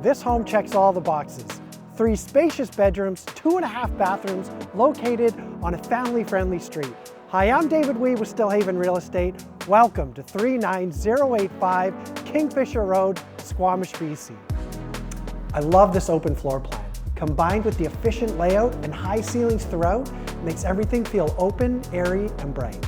This home checks all the boxes. 3 spacious bedrooms, 2.5 bathrooms, located on a family-friendly street. Hi, I'm David Wiebe with Stillhaven Real Estate. Welcome to 39085 Kingfisher Rd, Squamish BC. I love this open floor plan. Combined with the efficient layout and high ceilings throughout, makes everything feel open, airy, and bright.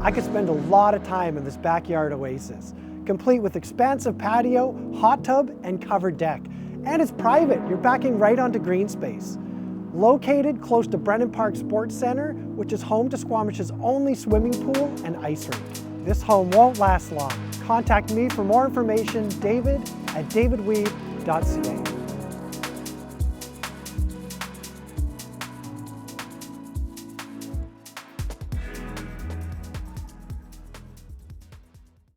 I could spend a lot of time in this backyard oasis, complete with expansive patio, hot tub, and covered deck. And it's private, you're backing right onto greenspace. Located close to Brennan Park Sports Centre, which is home to Squamish's only swimming pool and ice rink. This home won't last long. Contact me for more information, david@davidwiebe.ca.